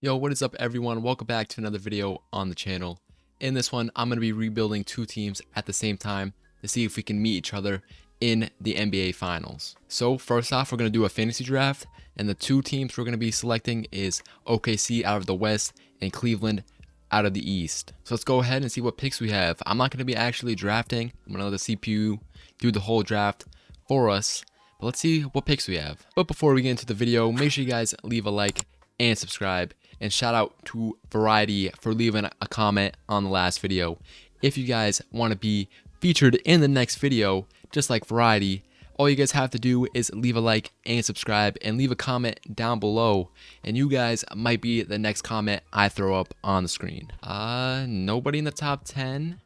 Yo, what is up everyone? Welcome back to another video on the channel. In this one, I'm going to be rebuilding two teams at the same time to see if we can meet each other in the NBA Finals. So first off, we're going to do a fantasy draft, and the two teams we're going to be selecting is OKC out of the West and Cleveland out of the East. So let's go ahead and see what picks we have. I'm not going to be actually drafting. I'm going to let the CPU do the whole draft for us. But let's see what picks we have. But before we get into the video, make sure you guys leave a like and subscribe. And shout out to Variety for leaving a comment on the last video. If you guys want to be featured in the next video, just like Variety, all you guys have to do is leave a like and subscribe and leave a comment down below. And you guys might be the next comment I throw up on the screen. Nobody in the top 10.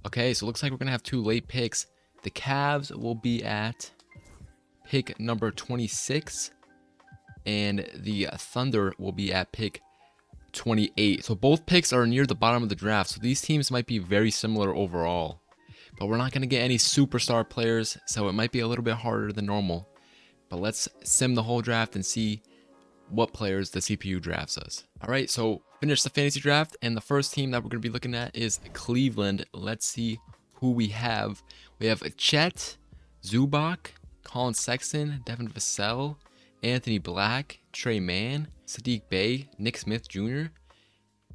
Okay, so it looks like we're going to have two late picks. The Cavs will be at pick number 26. And the Thunder will be at pick 28. So both picks are near the bottom of the draft. So these teams might be very similar overall. But we're not going to get any superstar players. So it might be a little bit harder than normal. But let's sim the whole draft and see what players the CPU drafts us. Alright, so finish the fantasy draft. And the first team that we're going to be looking at is Cleveland. Let's see who we have. We have Chet, Zubac, Colin Sexton, Devin Vassell, Anthony Black, Trey Mann, Sadiq Bey, Nick Smith Jr.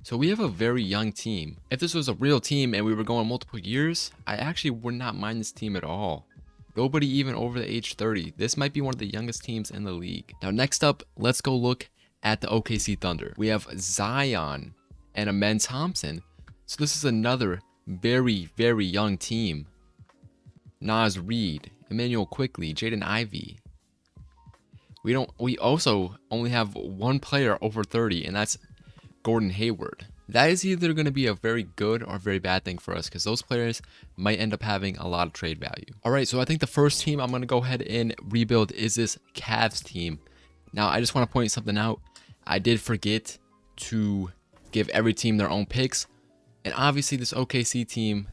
So we have a very young team. If this was a real team and we were going multiple years, I actually would not mind this team at all. Nobody even over the age 30. This might be one of the youngest teams in the league. Now next up, let's go look at the OKC Thunder. We have Zion and Amen Thompson. So this is another very, very young team. Naz Reid, Emmanuel Quickley, Jaden Ivey. We also only have one player over 30, and that's Gordon Hayward. That is either going to be a very good or very bad thing for us because those players might end up having a lot of trade value. All right, so I think the first team I'm going to go ahead and rebuild is this Cavs team. Now, I just want to point something out. I did forget to give every team their own picks, and obviously this OKC team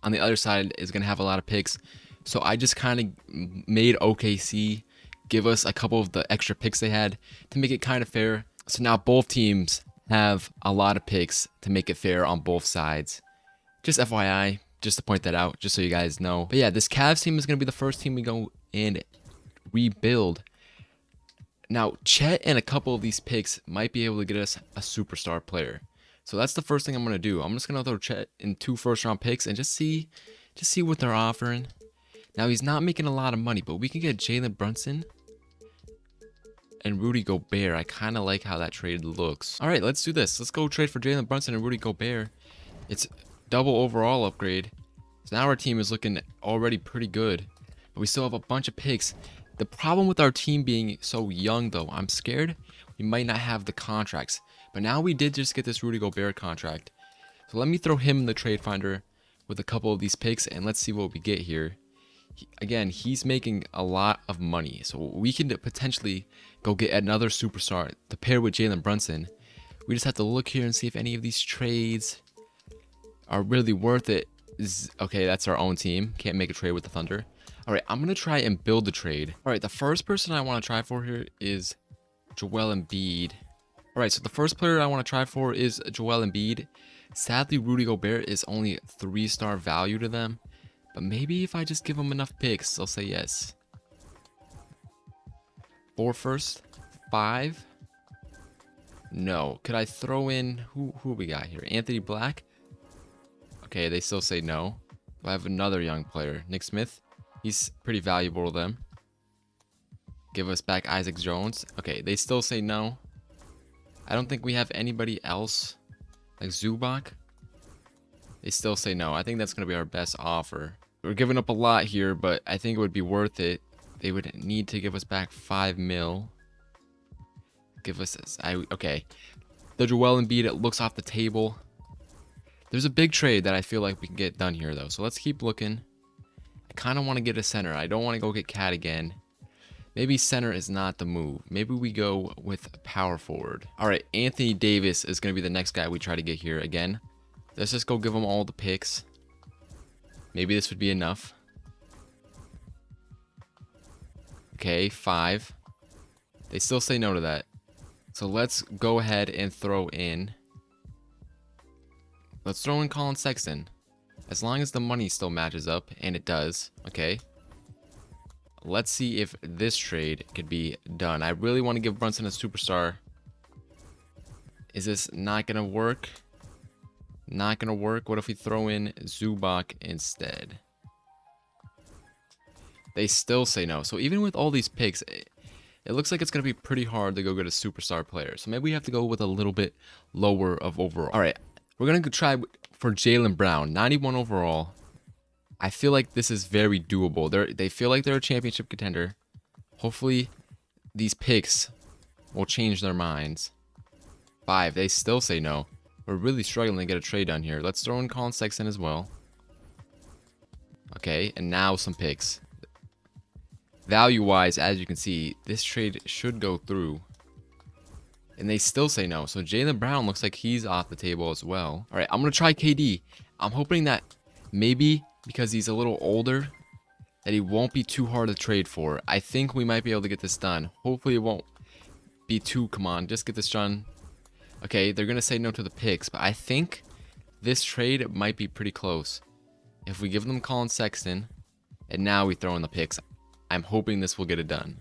on the other side is going to have a lot of picks. So I just kind of made OKC give us a couple of the extra picks they had to make it kind of fair. So now both teams have a lot of picks to make it fair on both sides. Just FYI, just to point that out, just so you guys know. But yeah, this Cavs team is going to be the first team we go and rebuild. Now, Chet and a couple of these picks might be able to get us a superstar player. So that's the first thing I'm going to do. I'm just going to throw Chet in 2 first-round picks and just see what they're offering. Now, he's not making a lot of money, but we can get Jalen Brunson and Rudy Gobert. I kind of like how that trade looks. All right, let's do this. Let's go trade for Jalen Brunson and Rudy Gobert. It's double overall upgrade. So now our team is looking already pretty good, but we still have a bunch of picks. The problem with our team being so young, though, I'm scared we might not have the contracts. But now we did just get this Rudy Gobert contract. So let me throw him in the trade finder with a couple of these picks, and let's see what we get here. Again, he's making a lot of money, so we can potentially go get another superstar to pair with Jalen Brunson. We just have to look here and see if any of these trades are really worth it. Okay, that's our own team. Can't make a trade with the Thunder. All right, I'm going to try and build the trade. All right, the first person I want to try for here is Joel Embiid. All right, so the first player I want to try for is Joel Embiid. Sadly, Rudy Gobert is only 3-star value to them. But maybe if I just give them enough picks, they'll say yes. 4 first, 5. No. Could I throw in who we got here? Anthony Black. Okay, they still say no. I have another young player, Nick Smith. He's pretty valuable to them. Give us back Isaac Jones. Okay, they still say no. I don't think we have anybody else like Zubac. They still say no. I think that's going to be our best offer. We're giving up a lot here, but I think it would be worth it. They would need to give us back 5 mil. Give us this. Okay. The Joel Embiid, it looks off the table. There's a big trade that I feel like we can get done here, though. So let's keep looking. I kind of want to get a center. I don't want to go get Cat again. Maybe center is not the move. Maybe we go with power forward. All right, Anthony Davis is going to be the next guy we try to get here again. Let's just go give them all the picks. Maybe this would be enough. Okay, 5. They still say no to that. So So let's go ahead and throw in. Let's throw in Colin Sexton. As long as the money still matches up, and it does. Okay. Let's see if this trade could be done. I really want to give Brunson a superstar. Is this not going to work? Not going to work. What if we throw in Zubac instead? They still say no. So even with all these picks, it looks like it's going to be pretty hard to go get a superstar player. So maybe we have to go with a little bit lower of overall. All right. We're going to try for Jaylen Brown. 91 overall. I feel like this is very doable. They feel like they're a championship contender. Hopefully, these picks will change their minds. 5. They still say no. We're really struggling to get a trade done here. Let's throw in Colin Sexton as well. Okay, and now some picks. Value-wise, as you can see, this trade should go through. And they still say no. So Jaylen Brown looks like he's off the table as well. All right, I'm going to try KD. I'm hoping that maybe because he's a little older, that he won't be too hard to trade for. I think we might be able to get this done. Hopefully it won't be too, come on, just get this done. Okay, they're going to say no to the picks, but I think this trade might be pretty close. If we give them Colin Sexton, and now we throw in the picks, I'm hoping this will get it done.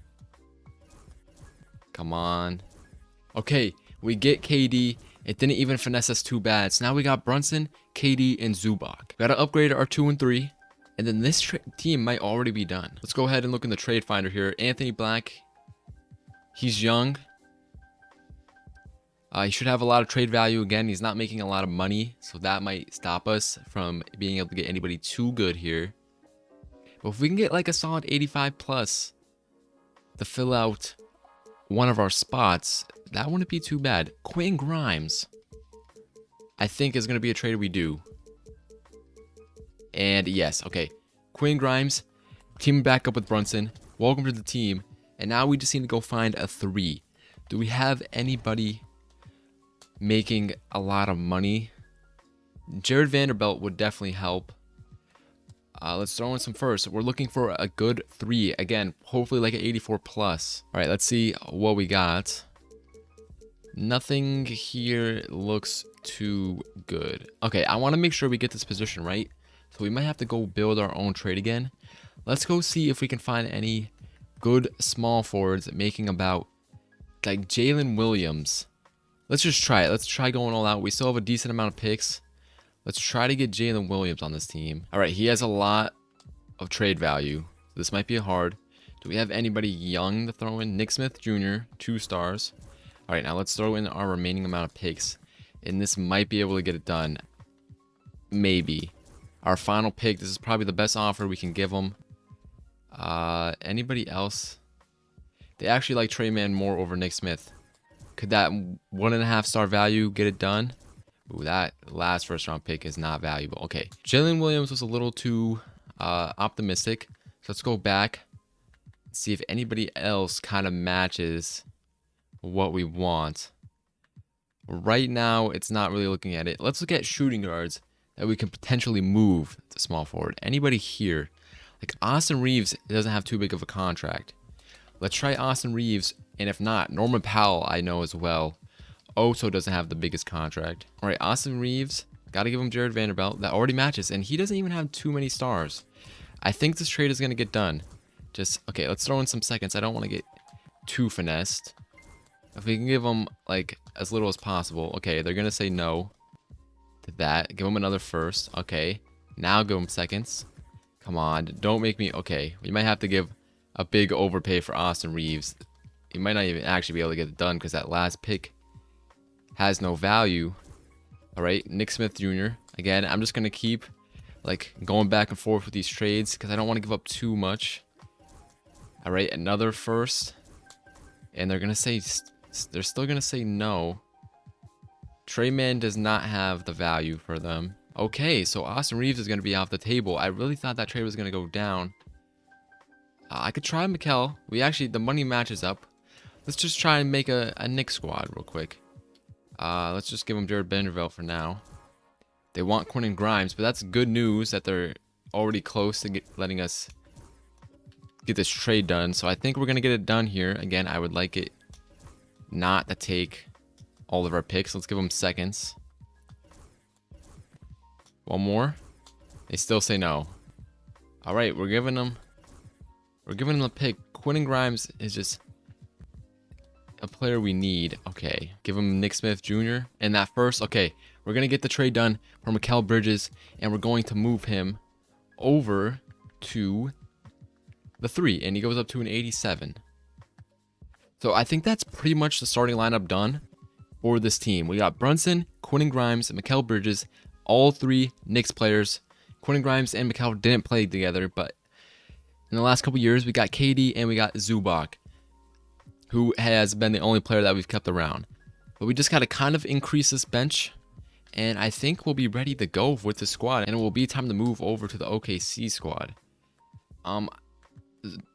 Come on. Okay, we get KD. It didn't even finesse us too bad. So now we got Brunson, KD, and Zubac. Got to upgrade our 2 and 3. And then this team might already be done. Let's go ahead and look in the trade finder here. Anthony Black. He's young. He should have a lot of trade value. Again, he's not making a lot of money. So that might stop us from being able to get anybody too good here. But if we can get like a solid 85 plus to fill out one of our spots, that wouldn't be too bad. Quentin Grimes, I think, is going to be a trade we do. And yes, okay. Quentin Grimes, teaming back up with Brunson. Welcome to the team. And now we just need to go find a 3. Do we have anybody making a lot of money? Jared Vanderbilt would definitely help. Let's throw in some first. We're looking for a good 3. Again, hopefully like an 84 plus. All right, let's see what we got. Nothing here looks too good. Okay, I want to make sure we get this position right. So we might have to go build our own trade again. Let's go see if we can find any good small forwards making about like Jalen Williams. Let's just try it. Let's try going all out. We still have a decent amount of picks. Let's try to get Jalen Williams on this team. All right, he has a lot of trade value. This might be hard. Do we have anybody young to throw in? Nick Smith Jr., 2 stars. All right, now let's throw in our remaining amount of picks. And this might be able to get it done. Maybe. Our final pick. This is probably the best offer we can give them. Anybody else? They actually like Trey Man more over Nick Smith. Could that 1.5 star value get it done? Ooh, that last first round pick is not valuable. Okay, Jalen Williams was a little too optimistic. So let's go back and see if anybody else kind of matches what we want. Right now, it's not really looking at it. Let's look at shooting guards that we can potentially move to small forward. Anybody here? Like Austin Reeves doesn't have too big of a contract. Let's try Austin Reeves, and if not, Norman Powell I know as well. Also doesn't have the biggest contract. All right, Austin Reeves, got to give him Jared Vanderbilt. That already matches, and he doesn't even have too many stars. I think this trade is going to get done. Okay, let's throw in some seconds. I don't want to get too finessed. If we can give them, like, as little as possible. Okay, they're going to say no to that. Give them another first. Okay, now give them seconds. Come on, don't make me... Okay, we might have to give a big overpay for Austin Reeves. You might not even actually be able to get it done because that last pick has no value. All right, Nick Smith Jr. Again, I'm just going to keep like going back and forth with these trades because I don't want to give up too much. All right, another first. And they're going to say, they're still going to say no. Trey Man does not have the value for them. Okay, so Austin Reeves is going to be off the table. I really thought that trade was going to go down. I could try Mikal. The money matches up. Let's just try and make a Knicks squad real quick. Let's just give them Jared Vanderbilt for now. They want Quentin Grimes, but that's good news that they're already close to letting us get this trade done. So I think we're going to get it done here. Again, I would like it not to take all of our picks. Let's give them seconds. One more. They still say no. All right, we're giving them a pick. Quentin Grimes is just a player we need. Okay, give him Nick Smith Jr. And that first, okay, we're going to get the trade done for Mikal Bridges, and we're going to move him over to the 3, and he goes up to an 87. So I think that's pretty much the starting lineup done for this team. We got Brunson, Quentin Grimes, and Mikal Bridges, all 3 Knicks players. Quentin Grimes and Mikal didn't play together, but in the last couple years, we got KD and we got Zubac, who has been the only player that we've kept around. But we just got to kind of increase this bench, and I think we'll be ready to go with the squad, and it will be time to move over to the OKC squad.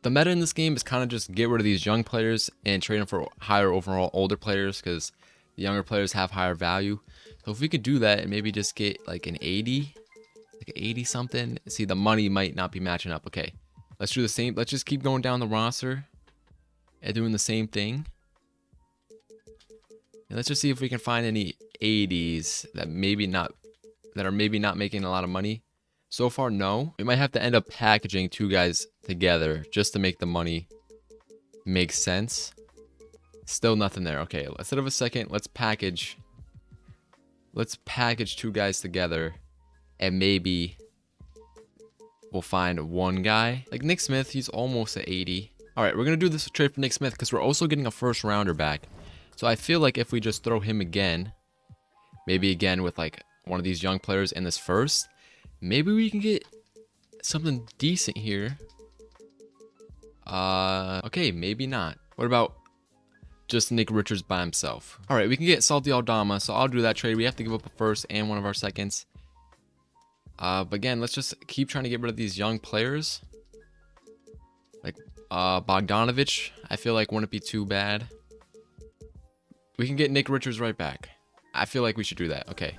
The meta in this game is kind of just get rid of these young players and trade them for higher overall older players, because the younger players have higher value. So if we could do that and maybe just get like an 80, like 80 something. See, the money might not be matching up. Okay, let's do the same. Let's just keep going down the roster and doing the same thing. And let's just see if we can find any 80s that are maybe not making a lot of money. So far, no. We might have to end up packaging 2 guys together just to make the money make sense. Still nothing there. Okay, instead of a second, let's package 2 guys together, and maybe we'll find 1 guy. Like Nick Smith, he's almost at 80. All right, we're going to do this trade for Nick Smith because we're also getting a first rounder back. So I feel like if we just throw him again, maybe again with like one of these young players in this first, maybe we can get something decent here. Okay, maybe not. What about just Nick Richards by himself? All right, we can get Salty Aldama, so I'll do that trade. We have to give up a first and one of our seconds. But again, let's just keep trying to get rid of these young players. Like Bogdanovich, I feel like wouldn't be too bad. We can get Nick Richards right back. I feel like we should do that. Okay.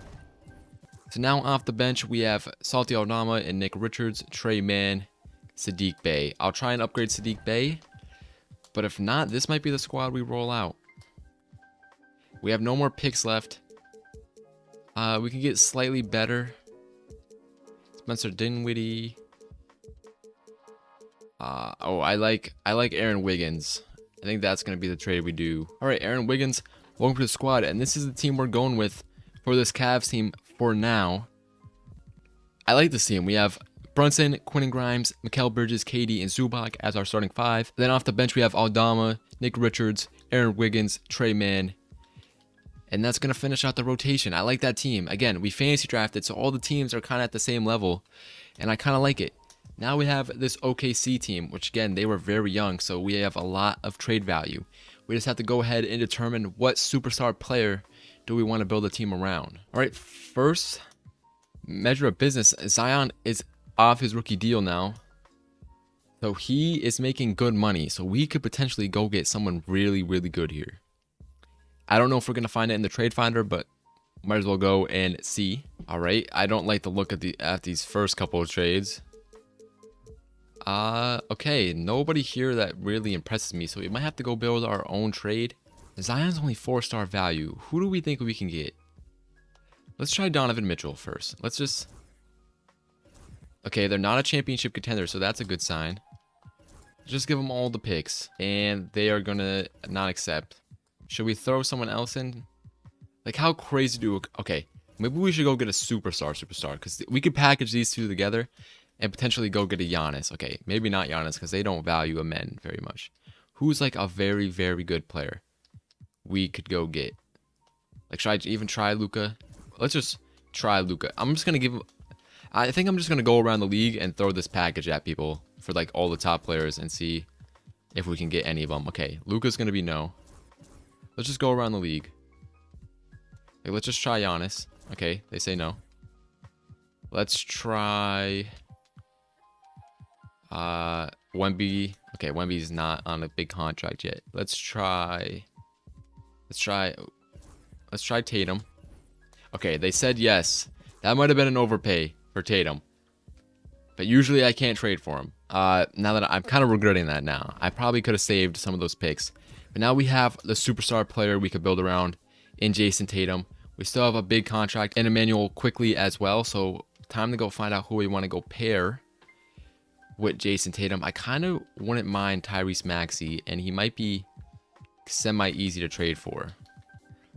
So now off the bench, we have Salty Aldama and Nick Richards, Trey Mann, Sadiq Bey. I'll try and upgrade Sadiq Bey, but if not, this might be the squad we roll out. We have no more picks left. We can get slightly better. Spencer Dinwiddie. Oh, I like Aaron Wiggins. I think that's going to be the trade we do. All right, Aaron Wiggins, welcome to the squad. And this is the team we're going with for this Cavs team for now. I like this team. We have Brunson, Quentin Grimes, Mikal Bridges, KD, and Zubac as our starting 5. Then off the bench, we have Aldama, Nick Richards, Aaron Wiggins, Trey Mann. And that's going to finish out the rotation. I like that team. Again, we fantasy drafted, so all the teams are kind of at the same level. And I kind of like it. Now we have this OKC team, which again, they were very young, so we have a lot of trade value. We just have to go ahead and determine what superstar player do we want to build a team around. All right, first measure of business. Zion is off his rookie deal now, so he is making good money. So we could potentially go get someone really, really good here. I don't know if we're gonna find it in the trade finder, but might as well go and see. All right, I don't like the look at these first couple of trades. Okay, nobody here that really impresses me, so we might have to go build our own trade. Zion's only 4-star value. Who do we think we can get? Let's try Donovan Mitchell first. Let's just... Okay, they're not a championship contender, so that's a good sign. Just give them all the picks, and they are gonna not accept. Should we throw someone else in? Like, how crazy do... Okay, maybe we should go get a superstar, because we could package these 2 together and potentially go get a Giannis. Okay, maybe not Giannis, because they don't value a men very much. Who's like a very, very good player we could go get? Like, should I even try Luka? Let's just try Luka. I'm just going to give... I think I'm just going to go around the league and throw this package at people for like all the top players and see if we can get any of them. Okay, Luka's going to be no. Let's just go around the league. Okay, let's just try Giannis. Okay, they say no. Let's try... Wemby. Okay, Wemby's not on a big contract yet. Let's try Tatum. Okay, they said yes. That might have been an overpay for Tatum, but usually I can't trade for him. Now that I'm kind of regretting that now. I probably could have saved some of those picks, But now we have the superstar player we could build around in Jason Tatum. We still have a big contract and Emmanuel quickly as well. So time to go find out who we want to go pair with Jason Tatum. I kind of wouldn't mind Tyrese Maxey, and he might be semi-easy to trade for.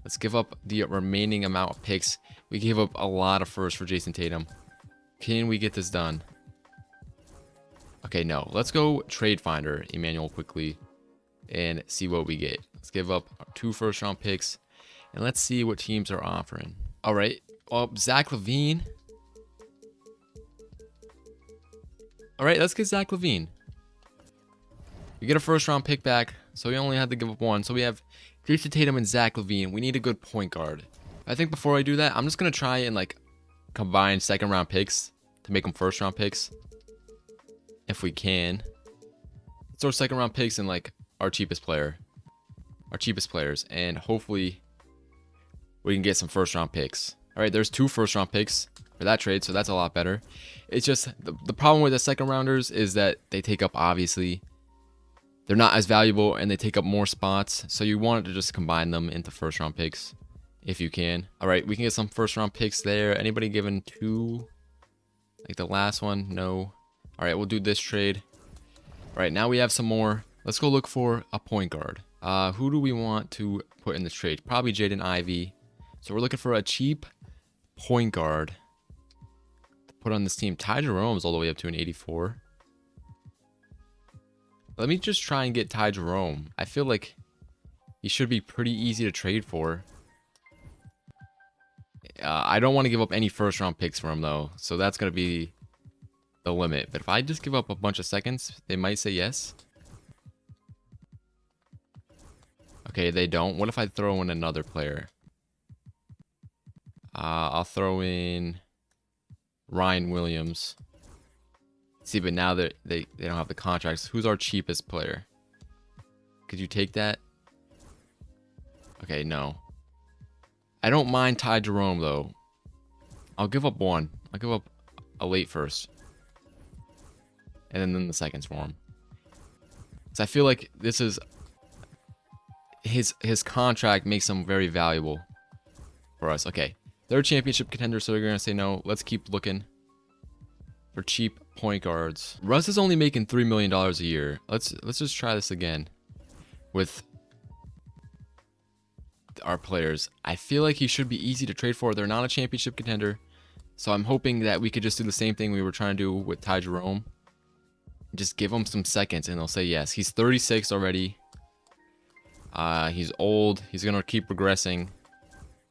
Let's give up the remaining amount of picks. We gave up a lot of firsts for Jason Tatum. Can we get this done? Okay, no. Let's go trade finder Emmanuel quickly and see what we get. Let's give up 2 first-round picks, and let's see what teams are offering. All right. Well, Zach LaVine. All right, let's get Zach LaVine. We get a first-round pick back, so we only had to give up 1. So we have Jason Tatum and Zach LaVine. We need a good point guard. I think before I do that, I'm just going to try and like combine second-round picks to make them first-round picks. If we can. Let's throw second-round picks in like our cheapest players, and hopefully we can get some first-round picks. All right, there's 2 first-round picks for that trade, so that's a lot better. It's just the problem with the second rounders is that they take up, obviously, they're not as valuable and they take up more spots. So you want to just combine them into first-round picks if you can. All right, we can get some first-round picks there. Anybody given 2? Like the last one? No. All right, we'll do this trade. All right, now we have some more. Let's go look for a point guard. Who do we want to put in this trade? Probably Jaden Ivey. So we're looking for a cheap point guard to put on this team. Ty Jerome's all the way up to an 84. Let me just try and get Ty Jerome. I feel like he should be pretty easy to trade for. I don't want to give up any first round picks for him though. So that's going to be the limit. But if I just give up a bunch of seconds, they might say yes. Okay, they don't. What if I throw in another player? I'll throw in Ryan Williams. See, but now they don't have the contracts. Who's our cheapest player? Could you take that? Okay, no. I don't mind Ty Jerome, though. I'll give up 1. I'll give up a late first. And then the seconds for him. So I feel like this is... His contract makes him very valuable for us. Okay. They're a championship contender, so they're going to say no. Let's keep looking for cheap point guards. Russ is only making $3 million a year. Let's just try this again with our players. I feel like he should be easy to trade for. They're not a championship contender, so I'm hoping that we could just do the same thing we were trying to do with Ty Jerome. Just give him some seconds, and they'll say yes. He's 36 already. He's old. He's going to keep progressing.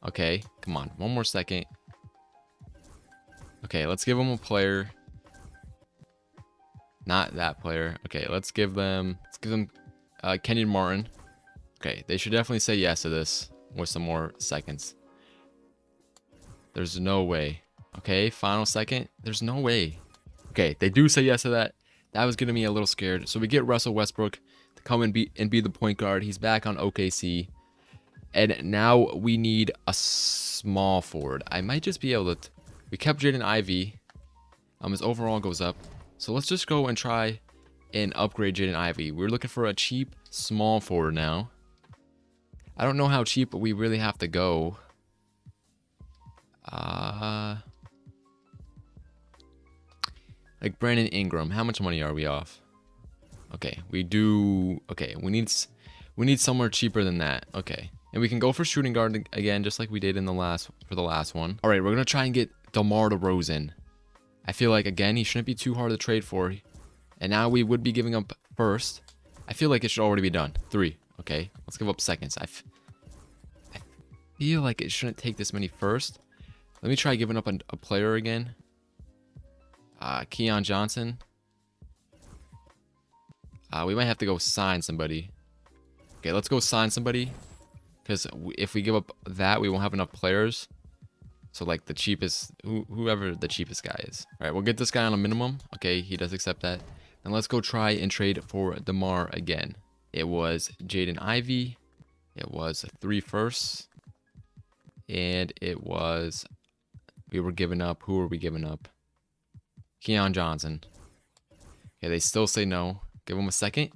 Okay, come on. 1 more second. Okay, let's give him a player. Not that player. Okay, let's give them Kenyon Martin. Okay, they should definitely say yes to this with some more seconds. There's no way. Okay, final second. There's no way. Okay, they do say yes to that. That was getting me a little scared. So we get Russell Westbrook to come and be the point guard. He's back on OKC. And now we need a small forward. I might just be able to... We kept Jaden Ivey. His overall goes up. So let's just go and try and upgrade Jaden Ivey. We're looking for a cheap small forward now. I don't know how cheap we really have to go. Like Brandon Ingram. How much money are we off? Okay, we do... Okay, we need somewhere cheaper than that. Okay. And we can go for shooting guard again, just like we did in the last one. All right, we're going to try and get DeMar DeRozan. I feel like, again, he shouldn't be too hard to trade for. And now we would be giving up first. I feel like it should already be done. 3. Okay, let's give up seconds. I feel like it shouldn't take this many first. Let me try giving up a player again. Keon Johnson. We might have to go sign somebody. Okay, let's go sign somebody. Because if we give up that, we won't have enough players. So, like, the cheapest... Whoever the cheapest guy is. Alright, we'll get this guy on a minimum. Okay, he does accept that. And let's go try and trade for DeMar again. It was Jaden Ivey. It was 3 firsts. And it was... We were giving up... Who were we giving up? Keon Johnson. Okay, they still say no. Give him a second.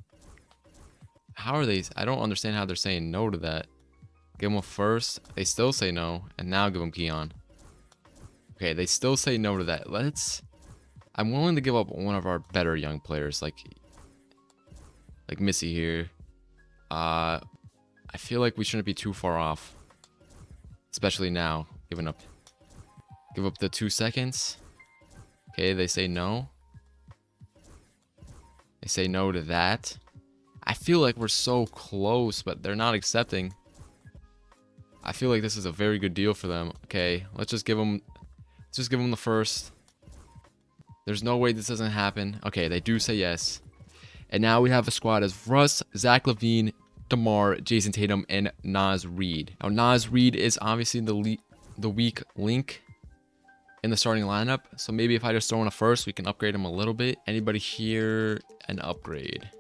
How are they? I don't understand how they're saying no to that. Give them a first. They still say no. And now give them Keon. Okay, they still say no to that. I'm willing to give up one of our better young players, like Missy here. I feel like we shouldn't be too far off, especially now. Give up the 2 seconds. Okay, they say no. They say no to that. I feel like we're so close, but they're not accepting. I feel like this is a very good deal for them. Okay, let's just give them the first. There's no way this doesn't happen. Okay, they do say yes. And now we have a squad as Russ, Zach LaVine, DeMar, Jason Tatum, and Naz Reid. Now, Naz Reid is obviously the weak link in the starting lineup. So maybe if I just throw in a first, we can upgrade him a little bit. Anybody here an upgrade?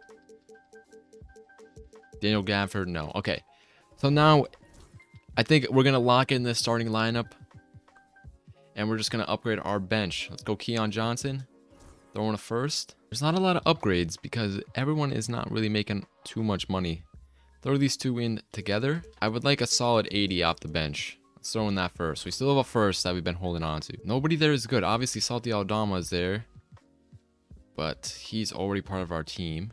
Daniel Gafford? No. Okay. So now I think we're going to lock in this starting lineup. And we're just going to upgrade our bench. Let's go Keon Johnson. Throw in a first. There's not a lot of upgrades because everyone is not really making too much money. Throw these two in together. I would like a solid 80 off the bench. Let's throw in that first. We still have a first that we've been holding on to. Nobody there is good. Obviously, Salty Aldama is there. But he's already part of our team.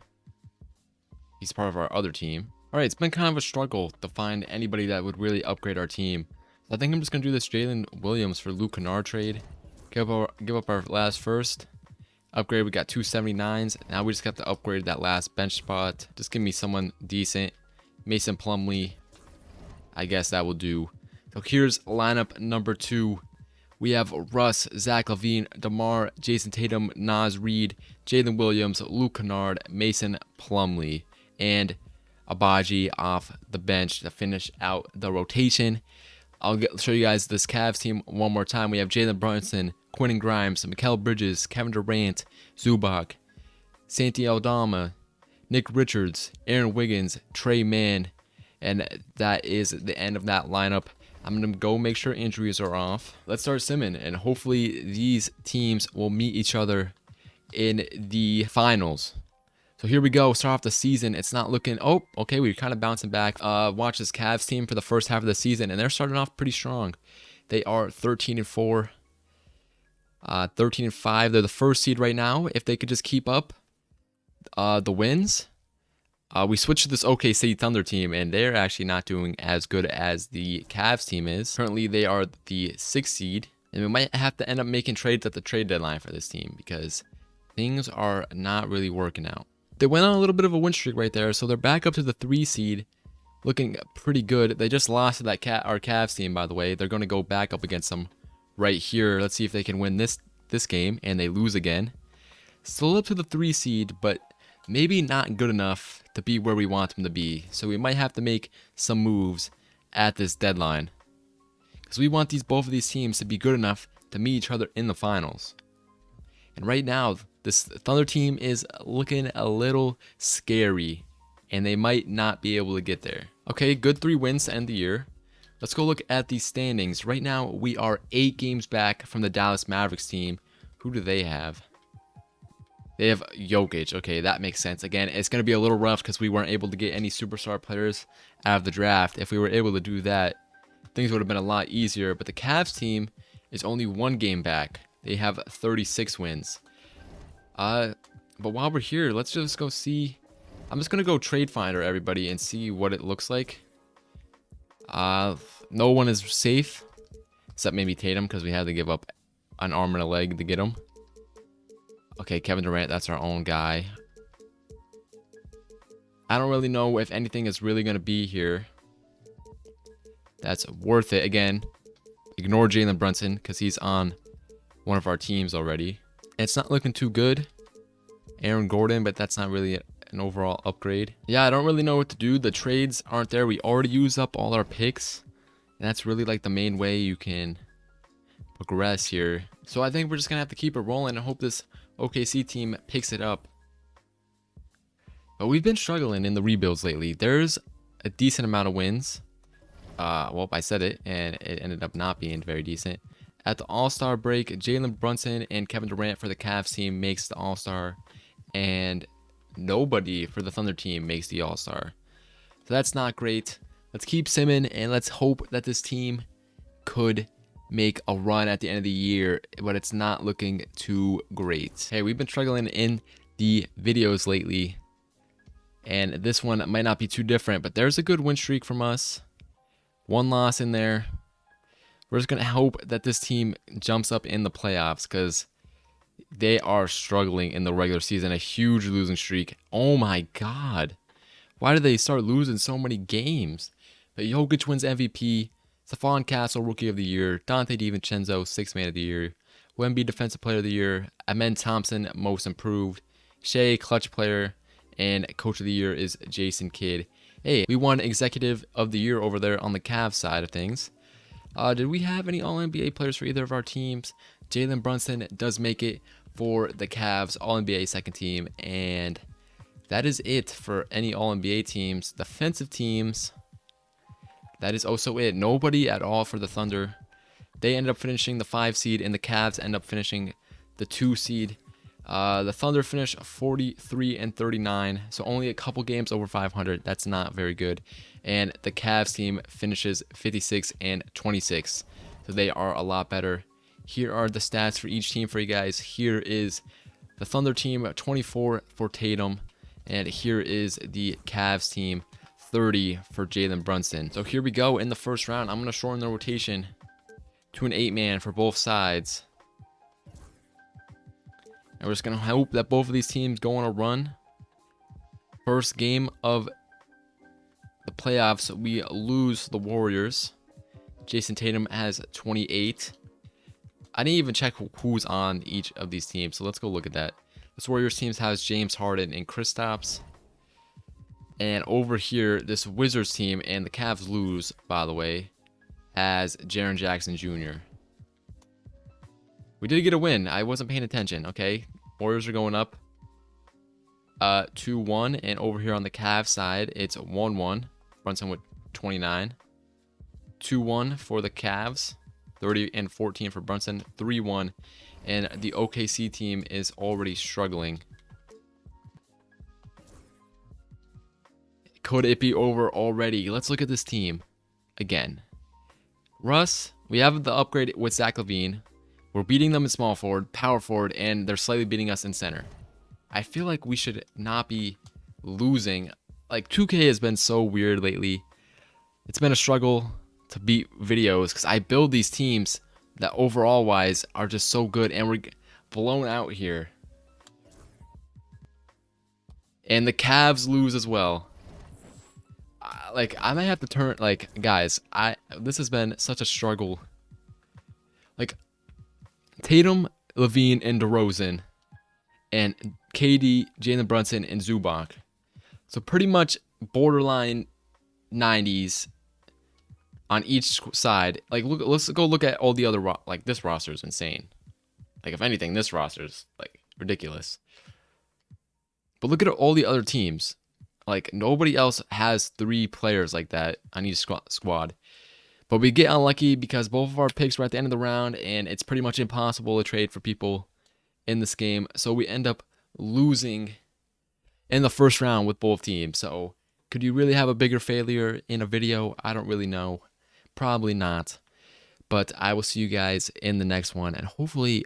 He's part of our other team. Alright, it's been kind of a struggle to find anybody that would really upgrade our team. I think I'm just going to do this Jalen Williams for Luke Kennard trade. Give up our last first. Upgrade, we got 279s. Now we just got to upgrade that last bench spot. Just give me someone decent. Mason Plumlee. I guess that will do. So here's lineup number 2. We have Russ, Zach LaVine, DeMar, Jason Tatum, Naz Reid, Jalen Williams, Luke Kennard, Mason Plumlee, and Abaji off the bench to finish out the rotation. I'll show you guys this Cavs team one more time. We have Jalen Brunson, Quentin Grimes, Mikal Bridges, Kevin Durant, Zubac, Santi Aldama, Nick Richards, Aaron Wiggins, Trey Mann, and that is the end of that lineup. I'm going to go make sure injuries are off. Let's start simming, and hopefully these teams will meet each other in the finals. So here we go. Start off the season. It's not looking... Oh, okay. We're kind of bouncing back. Watch this Cavs team for the first half of the season, and they're starting off pretty strong. They are 13-4, 13-5. They're the first seed right now. If they could just keep up the wins. We switched to this OKC Thunder team, and they're actually not doing as good as the Cavs team is. Currently, they are the 6th seed, and we might have to end up making trades at the trade deadline for this team because things are not really working out. They went on a little bit of a win streak right there, so they're back up to the 3 seed, looking pretty good. They just lost to that our Cavs team, by the way. They're going to go back up against them right here. Let's see if they can win this game, and they lose again. Still up to the 3 seed, but maybe not good enough to be where we want them to be. So we might have to make some moves at this deadline, because we want both of these teams to be good enough to meet each other in the finals. And right now, this Thunder team is looking a little scary, and they might not be able to get there. Okay, good 3 wins to end the year. Let's go look at these standings. Right now, we are 8 games back from the Dallas Mavericks team. Who do they have? They have Jokic. Okay, that makes sense. Again, it's going to be a little rough because we weren't able to get any superstar players out of the draft. If we were able to do that, things would have been a lot easier. But the Cavs team is only 1 game back. They have 36 wins. But while we're here, let's just go see. I'm just going to go trade finder everybody and see what it looks like. No one is safe except maybe Tatum, because we had to give up an arm and a leg to get him. Okay, Kevin Durant, that's our own guy. I don't really know if anything is really going to be here that's worth it. Again, ignore Jalen Brunson because he's on one of our teams already. And it's not looking too good. Aaron Gordon, but that's not really an overall upgrade. Yeah, I don't really know what to do. The trades aren't there. We already used up all our picks. And that's really like the main way you can progress here. So I think we're just going to have to keep it rolling and hope this OKC team picks it up. But we've been struggling in the rebuilds lately. There's a decent amount of wins. Well, I said it, and it ended up not being very decent. At the All-Star break, Jalen Brunson and Kevin Durant for the Cavs team makes the All-Star. And nobody for the Thunder team makes the All-Star. So that's not great. Let's keep simming and let's hope that this team could make a run at the end of the year, but it's not looking too great. Hey, we've been struggling in the videos lately, and this one might not be too different, but there's a good win streak from us. One loss in there. We're just going to hope that this team jumps up in the playoffs because they are struggling in the regular season. A huge losing streak. Oh my God. Why did they start losing so many games? But Jokic wins MVP. Stephon Castle, Rookie of the Year. Dante DiVincenzo, Sixth Man of the Year. Wemby, Defensive Player of the Year. Amen Thompson, Most Improved. Shea, Clutch Player. And Coach of the Year is Jason Kidd. Hey, we won Executive of the Year over there on the Cavs side of things. Did we have any All-NBA players for either of our teams? Jalen Brunson does make it for the Cavs All-NBA second team. And that is it for any All-NBA teams. Defensive teams, that is also it. Nobody at all for the Thunder. They ended up finishing the 5 seed, and the Cavs end up finishing the 2 seed. The Thunder finished 43-39, so only a couple games over 500. That's not very good. And the Cavs team finishes 56-26, so they are a lot better. Here are the stats for each team for you guys. Here is the Thunder team, 24 for Tatum, and here is the Cavs team, 30 for Jalen Brunson. So here we go in the first round. I'm going to shorten the rotation to an 8-man for both sides. And we're just going to hope that both of these teams go on a run. First game of the playoffs, we lose the Warriors. Jason Tatum has 28. I didn't even check who's on each of these teams, so let's go look at that. This Warriors team has James Harden and Kristaps. And over here, this Wizards team, and the Cavs lose, by the way, has Jaren Jackson Jr. We did get a win. I wasn't paying attention, okay? Warriors are going up 2-1. And over here on the Cavs side, it's 1-1. Brunson with 29. 2-1 for the Cavs. 30-14 for Brunson. 3-1. And the OKC team is already struggling. Could it be over already? Let's look at this team again. Russ, we have the upgrade with Zach LaVine. We're beating them in small forward, power forward, and they're slightly beating us in center. I feel like we should not be losing. Like, 2K has been so weird lately. It's been a struggle to beat videos because I build these teams that overall wise are just so good, and we're blown out here. And the Cavs lose as well. Like, I might have to turn, like, guys, this has been such a struggle. Like, Tatum, LaVine, and DeRozan, and KD, Jalen Brunson, and Zubac. So pretty much borderline 90s on each side. Like, let's go look at all the other, like, this roster is insane. Like, if anything, this roster is, like, ridiculous. But look at all the other teams. Like, nobody else has 3 players like that on each squad. But we get unlucky because both of our picks were at the end of the round, and it's pretty much impossible to trade for people in this game. So we end up losing in the first round with both teams. So could you really have a bigger failure in a video? I don't really know. Probably not. But I will see you guys in the next one, and hopefully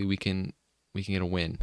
we can get a win.